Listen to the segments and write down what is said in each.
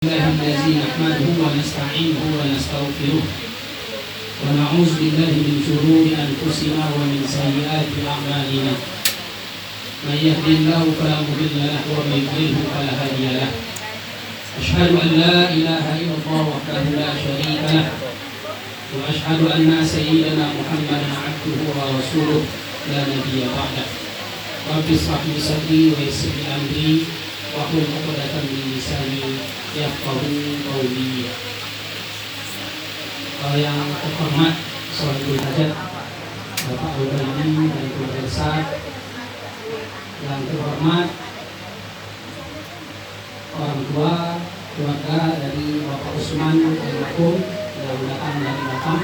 الله الذي نحمده ونستعينه ونستغفره ونعوذ بالله من شرور أنفسنا ومن سيئات أعمالنا من يهد الله فلا مضل له ومن يضلل فلا هادي له أشهد أن لا إله إلا الله وحده لا شريك له وأشهد أن سيدنا محمدا عبده ورسوله لا نبي بعده رب اشرح لي صدري ويسر لي أمري واحلل عقدة من لساني yafqahu qawli. Yang terhormat Sholatul Hajat Bapak Al-Baini dan keluarga besar, yang terhormat orang tua keluarga dari Bapak Usman almarhum yang datang dari Batam,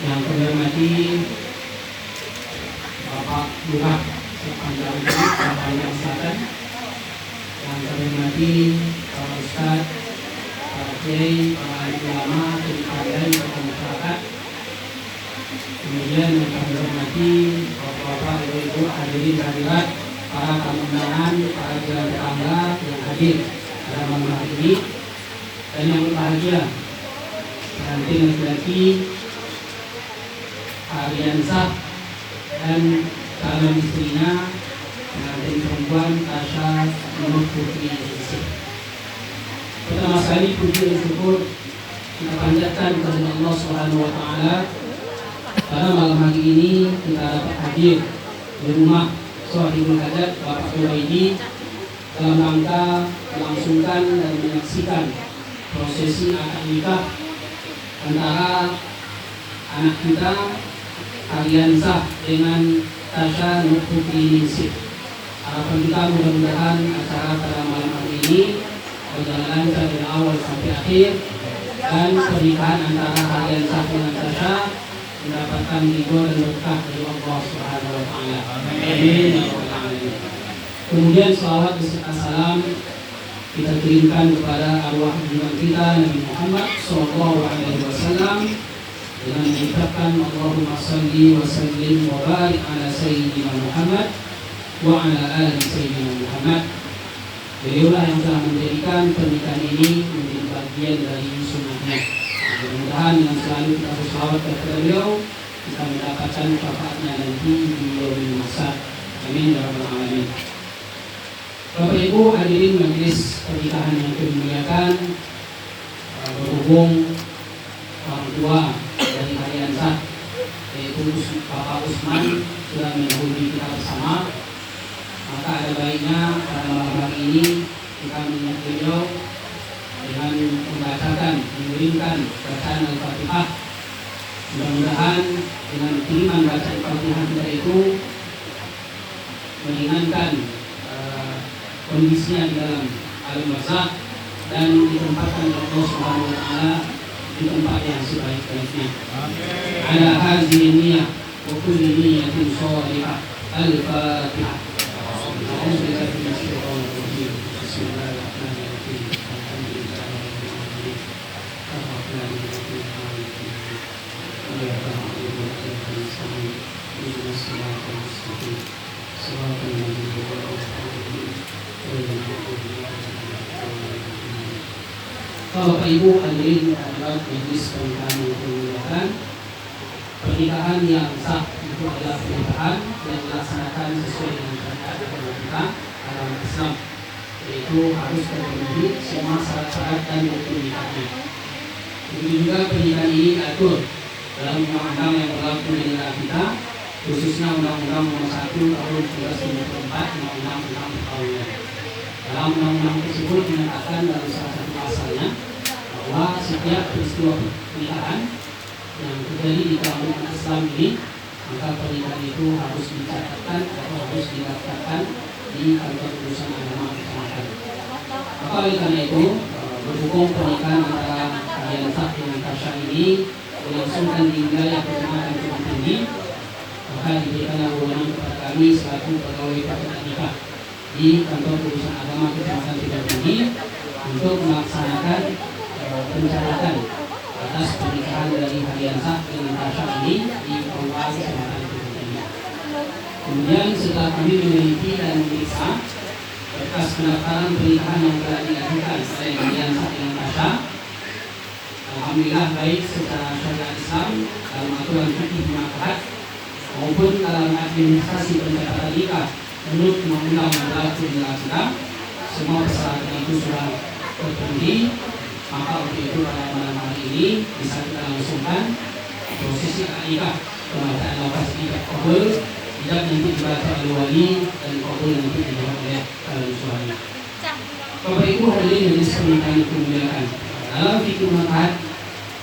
yang kami hormati Bapak Lurah sepanjang Panjang Selatan, yang kami hormati para ustaz, para kiai, para ulama, pimpinan dan masyarakat. Kemudian yang kami hormati bapak-bapak, ibu-ibu, hadirin hadirat, para tamu undangan, para jalan tetangga yang hadir pada malam hari ini, dan yang berbahagia pengantin laki-laki Ariansah dan calon istrinya pengantin perempuan Tasha Nur Putri Yusuf. Pertama sekali puji dan syukur kita panjatkan kepada Allah Subhanahu wa taala pada malam hari ini kita dapat hadir di rumah Sholatul Hajat Bapak Al-Baini dalam rangka melangsungkan dan menyaksikan prosesi akad nikah antara anak kita Ariansah dengan Tasha Nur Putri Yusuf. Harapan kita mudah-mudahan acara pada malam hari ini berjalan lancar dari awal sampai akhir, dan pernikahan antara Ariansah dengan Tasha mendapatkan ridho dan berkah dari Allah Subhanahu wa taala. Amin. Kemudian salawat beserta salam kita kirimkan kepada arwah junjungan kita Nabi Muhammad sallallahu alaihi wasallam dengan mengucapkan Allahumma shalli wa sallim wa barik ala sayyidina Muhammad wa ala ali sayyidina Muhammad. Beliaulah yang telah menjadikan pernikahan ini menjadi bagian dari sunnahnya. Mudah-mudahan dengan selalu kita bersalawat kepada beliau, kita mendapatkan syafaatnya nanti di yaumil mahsyar. Amin ya rabbal alamin. Bapak Ibu hadirin majelis pernikahan yang dimuliakan, berhubung orang tua dari Ariansah yaitu Bapak Usman sudah menghubungi kita bersama, maka ada baiknya pada malam hari ini kita mengingat beliau dengan membacakan, mengirimkan bacaan Al-Fatihah. Mudah-mudahan dengan kiriman bacaan Al-Fatihah kita itu meringankan kondisinya di dalam alam barzakh dan ditempatkan oleh Allah Subhanahu wa taala di tempat yang sebaik-baiknya. Ala hadhihi niyyah wa kulli niyyatin shalihah. Al-Fatihah. Bapak Ibu hadirin hadirat majelis pernikahan yang dimuliakan, pernikahan yang sah itu adalah pernikahan yang dilaksanakan sesuai dengan syariat agama kita dalam Islam, yaitu harus terpenuhi semua syarat-syarat dan rukun nikahnya. Begitu juga pernikahan ini diatur dalam undang-undang yang berlaku di negara kita, khususnya Undang-Undang Nomor 1 Tahun 1954 Undang-Undang Perkawinan. Dalam undang-undang tersebut dinyatakan dalam salah satu pasalnya bahwa setiap peristiwa pernikahan yang terjadi di dalam Islam ini, maka pernikahan itu harus dicatatkan atau harus didaftarkan di kantor urusan agama kecamatan. Maka oleh karena itu, berhubung pernikahan antara Ariansah dengan Tasha ini dilangsungkan di wilayah kecamatan Tebing Tinggi, maka diberikanlah wewenang kepada kami selaku pegawai panitia nikah di kantor urusan agama kecamatan Tebing Tinggi untuk melaksanakan pencatatan atas pernikahan dari Ariansah dengan Tasha ini di Kabupaten Kecamatan Tebing Tinggi. Kemudian setelah kami meneliti dan memeriksa atas pendaftaran pernikahan yang telah dilakukan oleh Aliansa dengan Tasha. Alhamdulillah baik secara syariat Islam dalam aturan fikih munakahat maupun dalam administrasi pencatatan nikah menurut undang-undang yang berlaku di negara kita, semua persyaratan itu sudah terpenuhi. Maka untuk itu pada malam hari ini bisa kita langsungkan prosesi akad nikah, pembacaan lafaz ijab qabul, ijab nanti dibaca oleh wali dan qabul nanti dijawab oleh calon suami. Bapak Ibu hadirin yang pernikahan itu dimuliakan. Dalam fikih munakahat,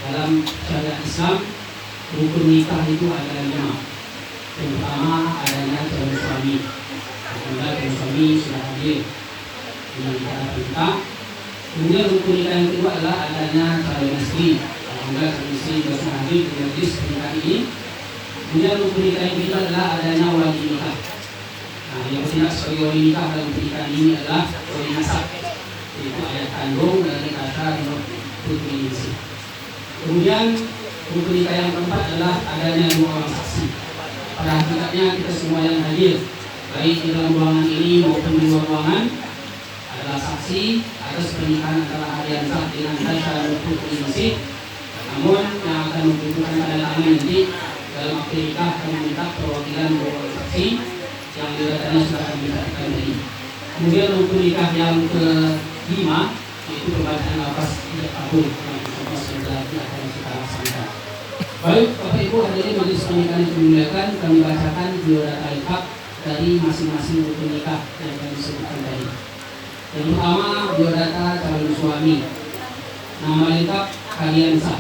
dalam syariat Islam, rukun nikah itu ada 5. Yang pertama adanya calon suami. Apabila calon suami sudah hadir di acara pernikahan. Kemudian rukun nikah yang kedua adalah adanya calon istri. Apabila calon istri sudah hadir di majlis pernikahan ini. Kemudian rukun nikah yang ketiga adalah adanya wali nikah. Nah, yang bertindak sebagai wali nikah dalam pernikahan ini adalah wali nasab, yaitu ayah kandung dari Tasha dan putri Ningsih. Kemudian rukun nikah yang keempat adalah adanya 2 orang saksi. Pada hakikatnya kita semua yang hadir, baik di dalam ruangan ini maupun di luar ruangan, adalah saksi atas pernikahan antara Aliansa dengan Tasha dan putri Ningsih. Namun yang akan membutuhkan tanda tangan nanti dalam akad nikah akan meminta perwakilan 2 orang saksi yang datanya sudah kami katakan tadi. Kemudian rukun nikah yang ke-5 yaitu pembacaan lafaz ijab qabul yang sudah akan kita laksanakan. Baik, Bapak Ibu hadirin majelis pernikahan yang dimuliakan, kami bacakan biodata lengkap dari masing-masing rukun nikah yang kami sebutkan tadi. Yang pertama biodata calon suami. Nama lengkap Aliansa.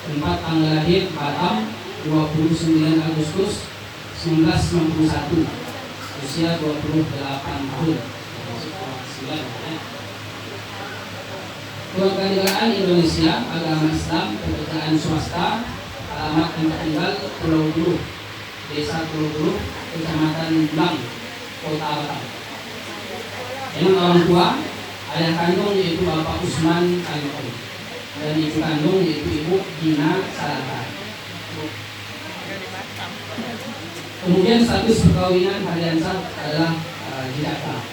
Tempat tanggal lahir Batam 29 Agustus 1991. Usia 28 tahun. Kewarganegaraan Indonesia, agama Islam, pekerjaan swasta, alamat tempat tinggal Pulau Buluh, Desa Pulau Buluh, Kecamatan Blang, Kota Batam. Yang orang tua, ayah kandung yaitu Bapak Usman Alifon dan ibu kandung yaitu Ibu Dina Salata. Kemudian status perkawinan Aliansa adalah jidaka.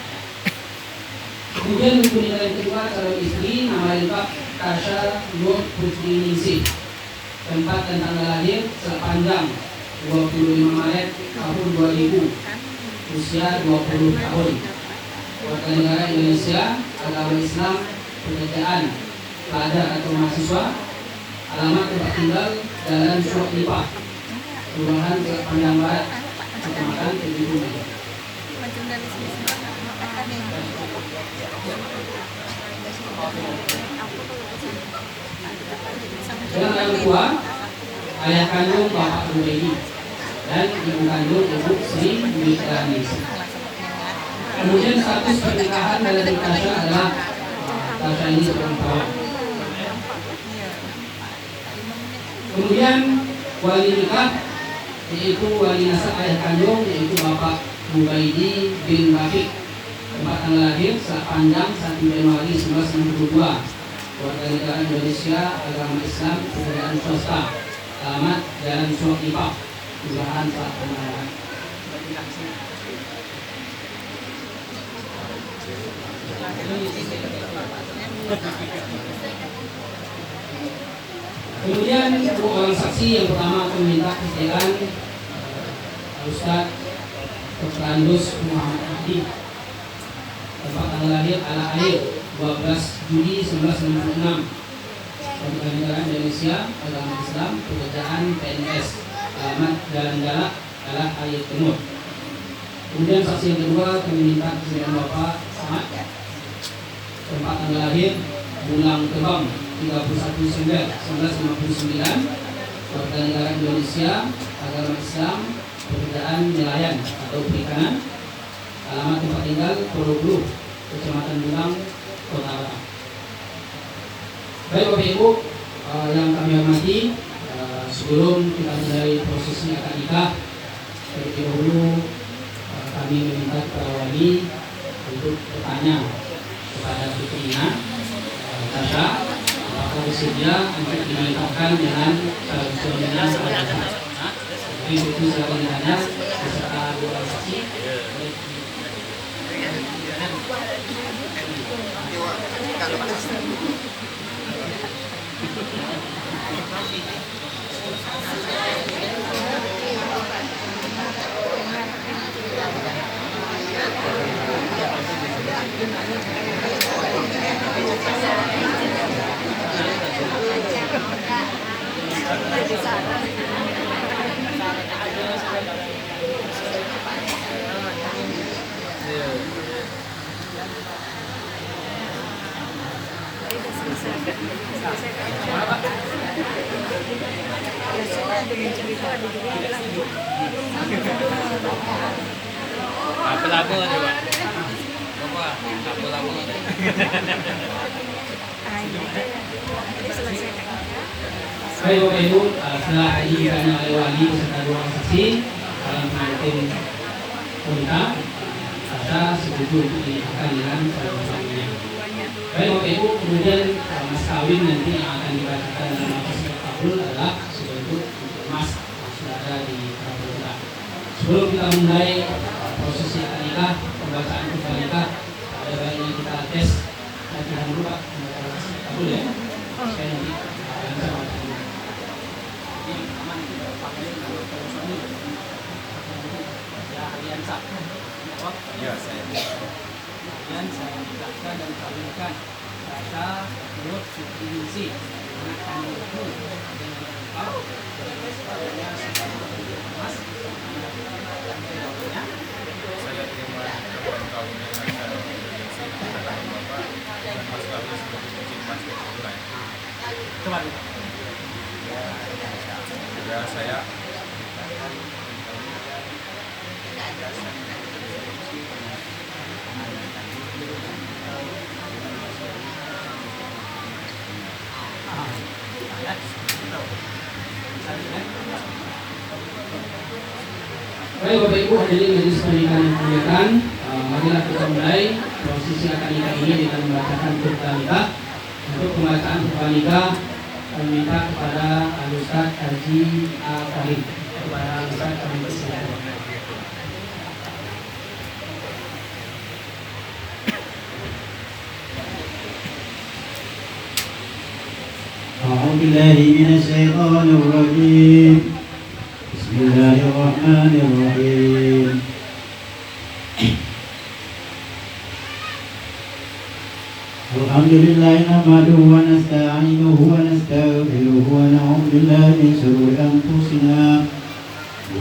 Kemudian rukun nikah yang kedua calon istri, nama lengkap Tasha Nur Putri Ningsih. Tempat dan tanggal lahir sepanjang 25 Maret tahun 2000. Usia 20 tahun. Warganegara Indonesia, agama Islam, pekerjaan pelajar atau mahasiswa. Alamat tempat tinggal Jalan Suwak Lipah, Kelurahan Panjang Barat, Kecamatan Kediri. Yang kedua, ayah kandung Bapak Rubaidi dan ibu kandung Ibu Sri Witrani. Kemudian status pernikahan dari Tasha adalah Tasha ini perempuan. Kemudian wali nikah yaitu wali nasab ayah kandung yaitu Bapak Rubaidi bin Rafiq. Tempat tanggal lahir sepanjang 1 Januari 1962. Warganegara Indonesia, agama Islam, pekerjaan swasta. Alamat Jalan Suwak Lipah, Kelurahan Pelabuhan. Kemudian orang saksi yang pertama akan meminta keterangan Ustaz Dr. Andus Muhammad Mahdi. Tempat tanggal lahir ala air 12 Juli 1966. Warganegara Indonesia, agama Islam, pekerjaan PNS. Alamat Jalan Galak, Galak Air Timur. Kemudian saksi yang kedua kami minta keterangan Bapak Samad. Tempat tanggal lahir Bulang Kebang 31 Desember 1959. Warganegara Indonesia, agama Islam, pekerjaan nelayan atau perikanan. Alamat tempat tinggal Pulau Buluh, Kecamatan Bulang, Kota Batam. Baik Bapak Ibu yang kami hormati, sebelum kita mulai prosesi akad nikah, terlebih dahulu kami meminta kepada wali untuk bertanya kepada putrinya Tasha, apakah bersedia untuk dinikahkan dengan calon suaminya Aliansa. Jadi itu silakan ditanya beserta 2 saksi. Apa-apa coba. Bapak, apa-apa. Baik Bapak Ibu, setelah diizinkan oleh wali beserta dua saksi dalam pengantin wanita, Tasya setuju untuk dinikahkan dengan suaminya. Baik Bapak Ibu, kemudian mas kawin nanti yang akan dibacakan dalam nafas kabul adalah sebentuk untuk mas yang sudah ada di kabul kita. Sebelum kita mulai prosesi akad nikah, pembacaan akad nikah, ada baiknya kita tes latihan dulu Pak, pembacaan akad kabul ya. Saya nanti akan saya baca dulu. Ini aman itu pakai kalau suami ya aliansa. Ya, saya. Kemudian saya nikahkan dan kawinkan Tasya Nur Sutriningsih anak kandungku dengan engkau dengan sebaliknya sebagai mas ya. Saya terima kawan kawannya Tasya Nur Sutriningsih anak kandung Bapak dan mas kawin sebagai cincin mas kebetulan. Coba dulu. Juga saya Baik Bapak Ibu hadirin majelis pernikahan yang dimuliakan, marilah kita mulai prosesi akad nikah ini dengan membacakan khutbah nikah. Untuk pembacaan khutbah nikah kami minta kepada Al-Ustaz Haji Karim, kepada Al-Ustaz Karim Silakan. أعوذ بالله من الشيطان الرجيم بسم الله الرحمن الرحيم الحمد لله نحمده ونستعينه ونستغفره ونعوذ بالله من شرور أنفسنا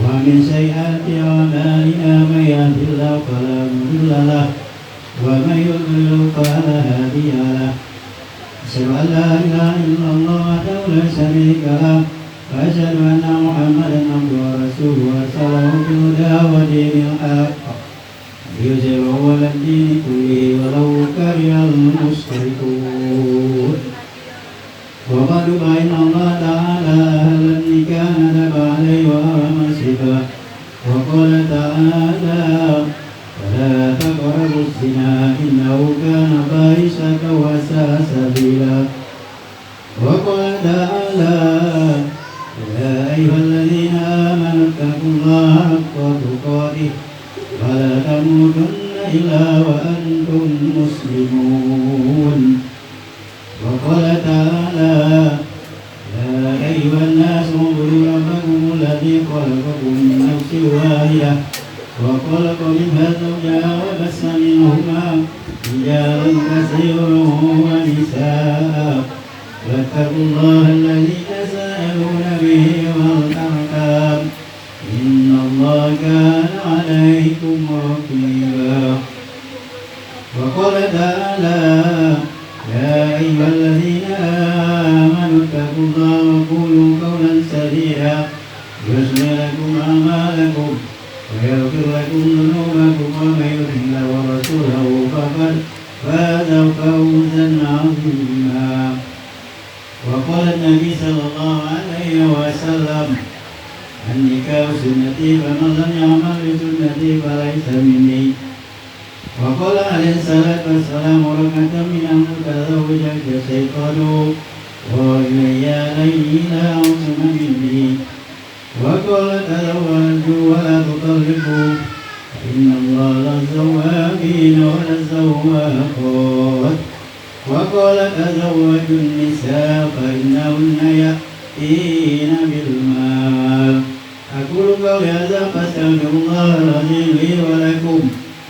ومن سيئات أعمالنا من يهده الله فلا مضل له ومن يضلل فلا هادي له أشهد أن لا إله إلا الله وحده لا شريك له وأشهد أن محمدا عبده ورسوله أرسله بالهدى ودين الحق ليظهره على الدين كله ولو كره المشركون وقد بين الله تعالى أهل النكاح ندب عليه وحرم الشبه وقال تعالى ولا تقربوا الزنا إنه كان فاحشة وساء سبيلا وقال تعالى يا أيها الذين آمنوا اتقوا الله حق تقاته ولا تموتن إلا وأنتم مسلمون وقال تعالى يا أيها الناس اعبدوا ربكم الذي خلقكم من نفس واحدة وخلق منها زوجها وبث منهما رجالا كثيرا ونساء واتقوا الله الذي تساءلون به والأرحام إن الله كان عليكم رقيبا وقال تعالى يا أيها الذين آمنوا اتقوا الله وقولوا قولا سديدا يصلح لكم أعمالكم ويغفر لكم ذنوبكم ومن يطع الله ورسوله فقد فاز فوزا عظيما وقال النبي صلى الله عليه وسلم النكاح سنتي فمن لم يعمل بسنتي فليس مني وقال عليه الصلاة والسلام ركعة من أمرك زوجك الشيطان وإلي عليه لا عصم مني وقال تزوجوا ولا تطلقوا إن الله للزوابين وللزواقات وقال تزوجوا النساء فإنهن يأتين بالمال. أقول قولي هذا فاستغفر الله العظيم لي ولكم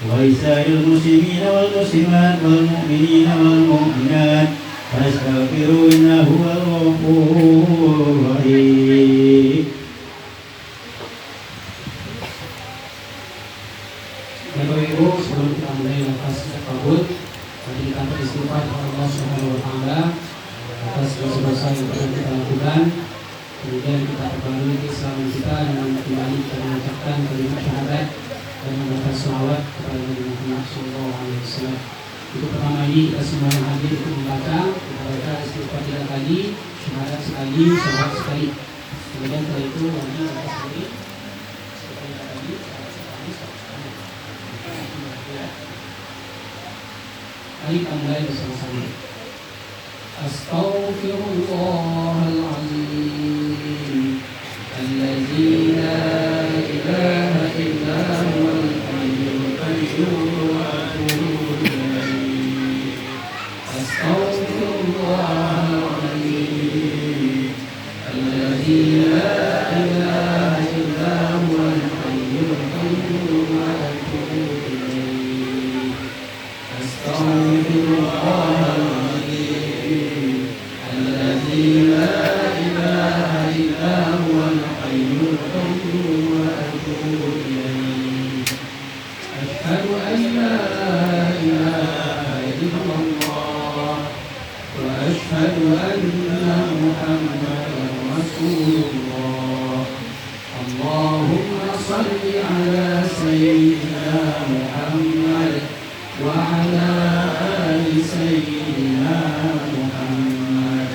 ولسائر المسلمين والمسلمات والمؤمنين والمؤمنات فاستغفروا إنه هو الغفور الرحيم. Bapak Ibu, sebelum kita mulai nafas takabur, mari kita beristighfar kepada Allah Subhanahu wa taala atas dosa-dosa yang pernah kita lakukan. Kemudian kita perbarui keislaman kita dengan kembali kita mengucapkan kalimat syahadat dan membaca shalawat kepada Nabi Muhammad SAW. Untuk pertama ini kita semua yang hadir untuk membaca, kita baca istighfar 3 kali, syahadat sekali, shalawat sekali. Kemudian setelah itu lagi baca sekali, istighfar 3 kali, syahadat sekali, shalawat sekali. Mari kita mulai bersama-sama. Astaghfirullahaladzim alladzi la ilaha illa huwal hayyul qayyum wa atubu ilaih. Astaghfirullahaladzim alladzi la ilaha illa huwal hayyul qayyum wa atubu ilaih. Astaghfirullahaladzim alladzi la ilaha illa huwal hayyul qayyum wa atubu ilaih. Asyhadu an la ilaha illallah wa asyhadu anna Muhammadan Rasulullah. Allahumma shalli ala sayyidina Muhammad wa ala ali sayyidina Muhammad.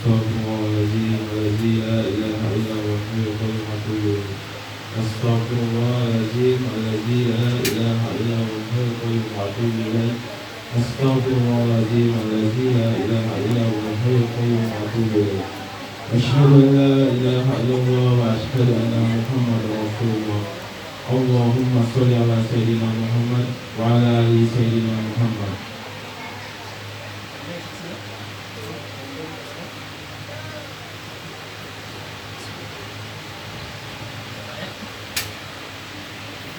Astaghfirullahaladzim alladzi la ilaha illa huwal hayyul qayyum wa atubu ilaih. Astaghfirullahaladzim alladzi la ilaha illa huwal hayyul qayyum wa atubu ilaih. Astaghfirullahaladzim alladzi la ilaha illa huwal hayyul qayyum wa atubu ilaih. Asyhadu an la ilaha illallah wa asyhadu anna Muhammadar Rasulullah. Allahumma shalli ala sayyidina Muhammad wa ala ali sayyidina Muhammad.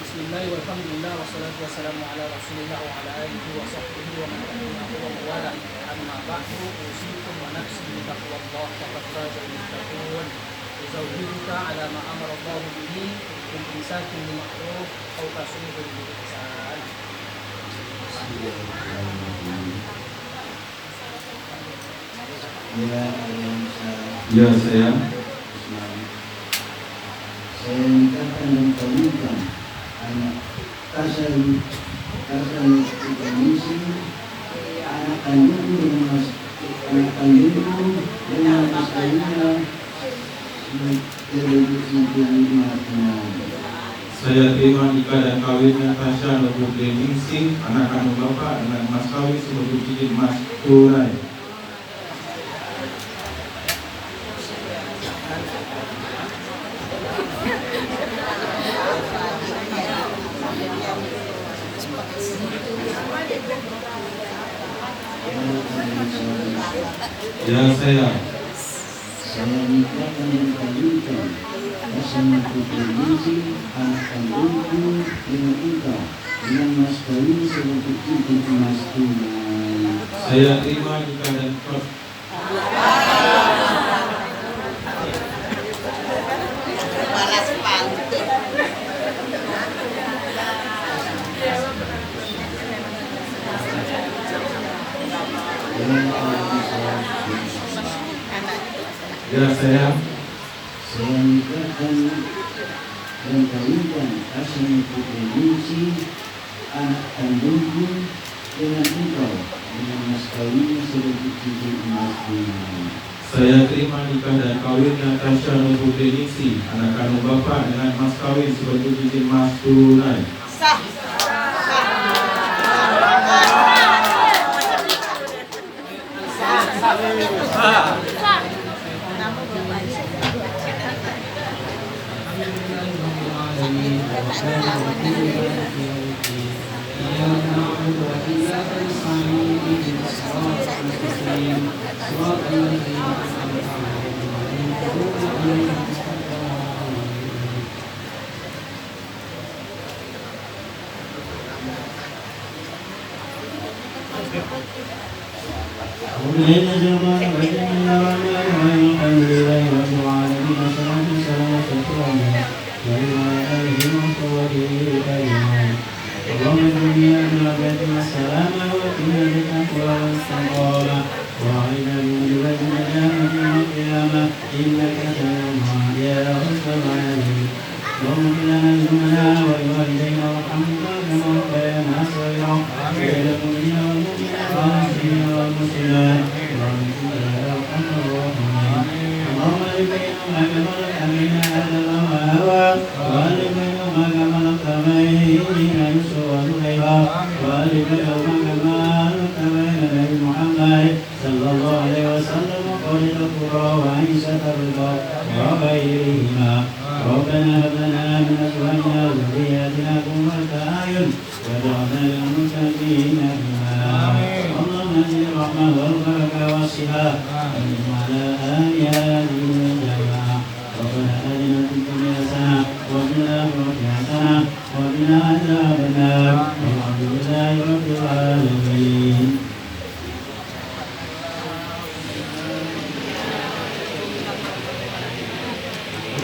Bismillah walhamdulillah wassalatu wassalamu ala rasulillah wa ala alihi wa sahbihi wa man tabi'ahu wa mawala. Amma ba'du, usikum wa nafsi bi taqwallah faqad faza al-muttaqun. Uzawwijuka ala ma amara Allah bihi min imsakin bil ma'ruf aw tasrifin bil ihsan. Ya saya mintakan dan kawinkan anak kasih misi anak kandungku dengan mas kawinnya saya terima nikah dan kawinnya Tasya Lebu Ningsing, anak kandung bapak dengan mas kawin sebagai cincin mas tunai. Ya saya nikahkan dan kawinkan bersama putri Ningsing anak kandungku dengan engkau dengan mas kawin sebagai cincin emas tunai. saya terima nikah dan Ya saya nikahkan dan kawinkan Hasan Putri Ningsih anak kandungku dengan engkau dengan mas kawin sebagai cincin emas tunai. Saya terima nikah dan kawinnya Tasya Nur Putri Ningsih anak kandung Bapak dengan mas kawin sebagai cincin emas tunai. Sah.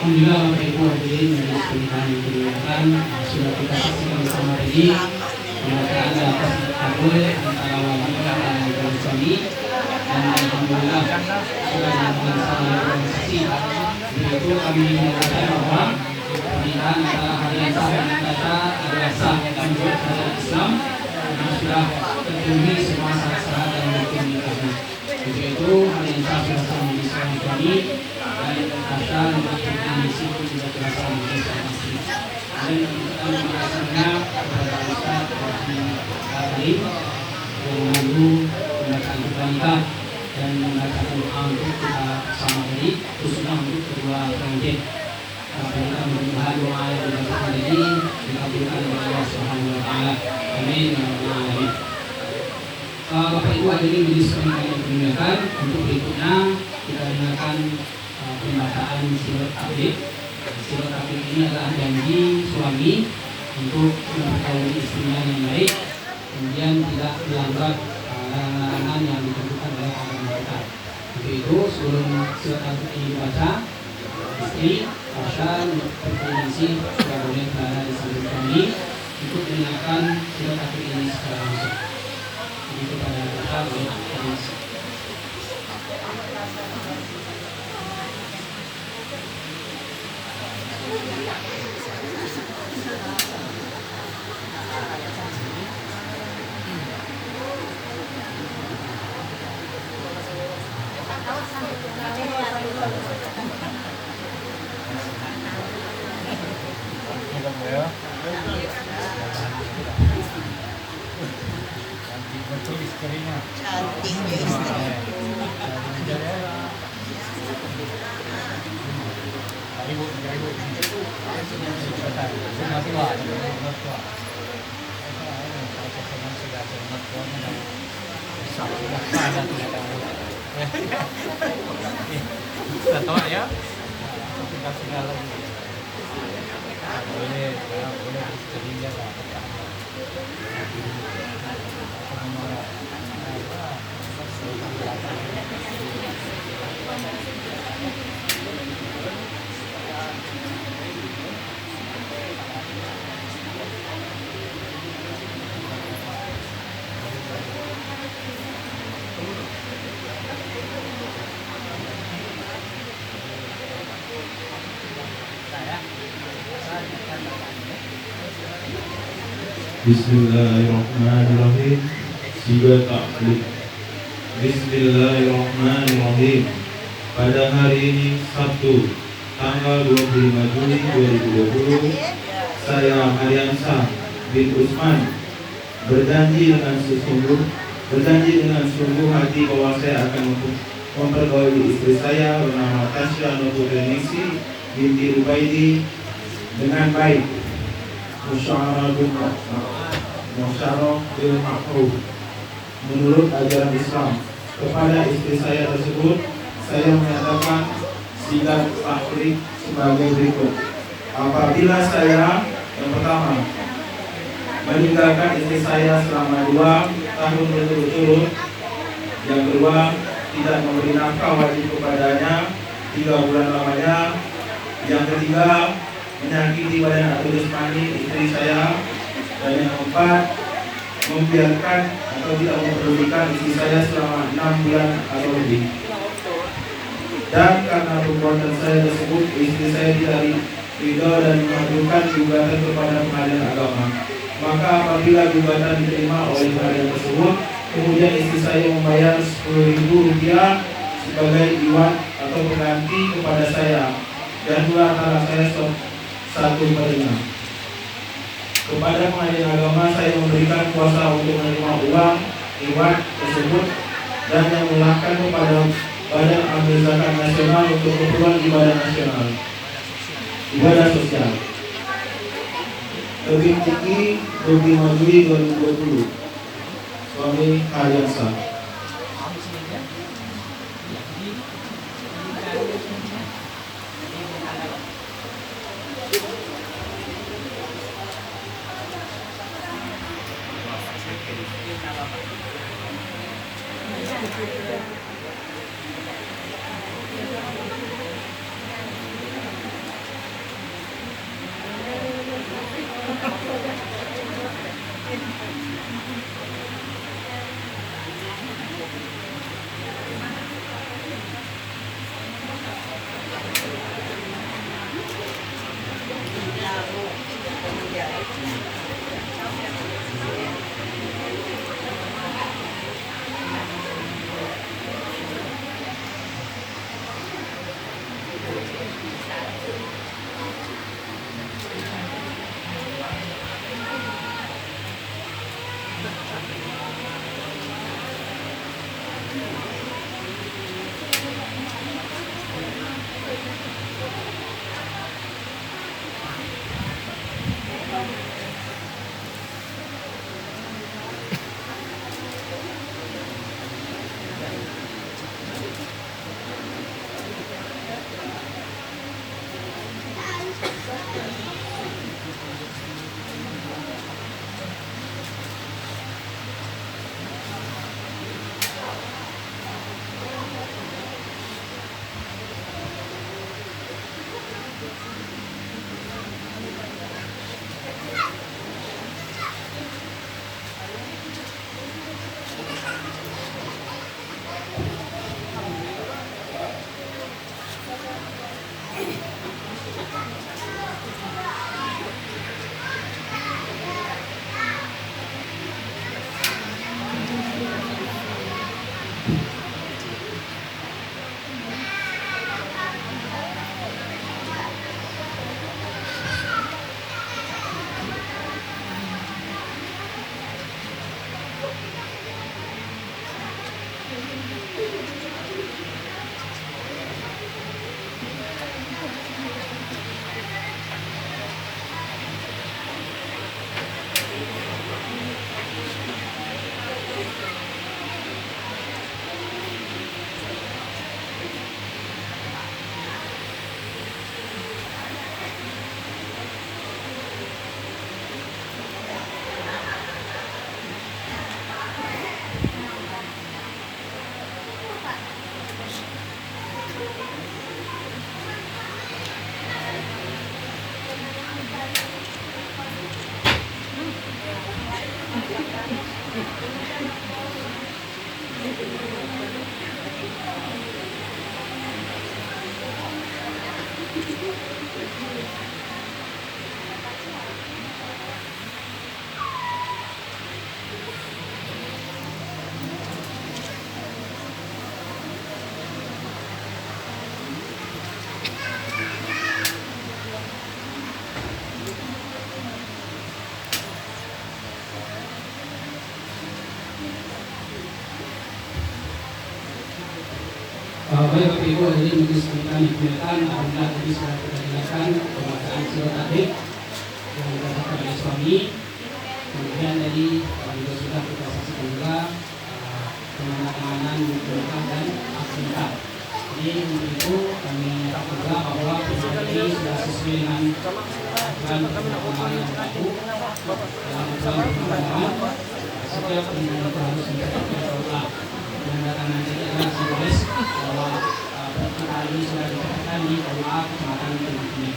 Alhamdulillah Bapak Ibu hadirin yang pernikahan yang dimuliakan, sudah kita saksikan bersama tadi pernikahan dan kabul antara wanita dan calon suami, dan alhamdulillah sudah dilakukan sama organisasi. Begitu kami menyatakan bahwa pernikahan antara hadirin sah dan kata adalah sah menurut syariat Islam dan sudah terpenuhi semua syarat-syarat dan rukun nikahnya. Begitu hadirin sah sudah sah menjadi suami suami dan kata di situ juga telah sah menjadi suami istri. Dan kita mengajarnya kepada Ustaz Karim yang lalu mengadakan kita nikah dan mengadakan doa untuk kita sama tadi, khususnya untuk kedua pengantin. Kita berdoa doa yang dilakukan tadi dikabulkan oleh Allah Subhanahu Wa Taala. Amin ya rabbal alamin. Bapak Ibu hadirin majelis pernikahan yang dimuliakan, untuk berikutnya kita dengarkan pembacaan sirat akid. Sirat akid ini adalah janji suami untuk memperkauli istrinya yang baik, kemudian tidak melanggar larangan yang ditentukan oleh agama kita. Begitu sebelum sirat akid ini dibaca, istri Tasya Putri Ningsih tidak boleh berada di samping suami untuk mendengarkan sirat akid ini secara langsung. Begitu pada Tasya boleh berlangsung. Cantik ya istri. Ya, segala boleh jadinya Bismillahirrahmanirrahim. Siga taklik. Bismillahirrahmanirrahim. Pada hari ini Sabtu tanggal 25 Juli 2020, saya Mariansa bin Usman berjanji dengan sungguh hati bahwa saya akan mempergauli istri saya bernama Tasya Nurul-Nisi binti Ubaidi dengan baik, musyawarah bil ma'ruf menurut ajaran Islam. Kepada istri saya tersebut, saya menyatakan sikap taklif sebagai berikut. Apabila saya yang pertama meninggalkan istri saya selama 2 tahun berturut-turut, yang kedua tidak memberi nafkah wajib kepadanya 3 bulan lamanya, yang ketiga menyakiti badan atau jasmani istri saya, dan yang keempat membiarkan atau tidak mempedulikan istri saya selama 6 bulan atau lebih. Dan karena perbuatan saya tersebut, istri saya tidak ridho dan mengajukan gugatan kepada pengadilan agama. Maka apabila gugatan diterima oleh pengadilan tersebut, kemudian istri saya membayar Rp10.000 sebagai iwan atau pengganti kepada saya, dan 2 antara saya 1/5. Kepada pengadilan agama saya memberikan kuasa untuk menerima uang iwan tersebut dan yang menyerahkan kepada Badan Amil Zakat Nasional untuk keperluan ibadah nasional, ibadah sosial. Terbit Tiki 25 Juli 2020. Suami Ariansa. Baik Bapak Ibu, hari ini majelis pernikahan dimuliakan, alhamdulillah tadi sudah kita jelaskan pemaksaan sirot tadi yang dikatakan oleh suami. Kemudian tadi juga sudah kita saksikan juga penandatanganan nikah dan akad nikah. Jadi untuk itu kami nyatakan juga bahwa pernikahan ini sudah sesuai dengan aturan perundang-undangan yang berlaku dalam aturan perundang-undangan. Setiap pernikahan itu harus mencatatkan doa. Penandatanganan tadi adalah simbolis bahwa pernikahan ini sudah dicatatkan di KUA Kecamatan Tengah.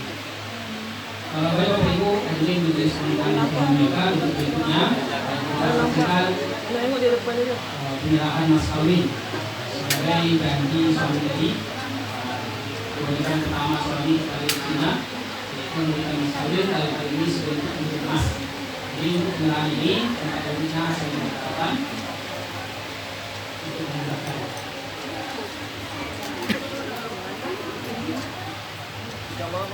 Baik Bapak Ibu, hadirin majelis pernikahan yang dimuliakan, untuk berikutnya kita saksikan penyerahan mas kawin sebagai ganti suami tadi. Kewajiban pertama suami kepada istrinya yaitu memberikan mas kawin, dalam hal ini sebentuk untuk emas. Jadi untuk penyerahan ini tempat duduknya saya mengatakan untuk menggunakan. Jamaah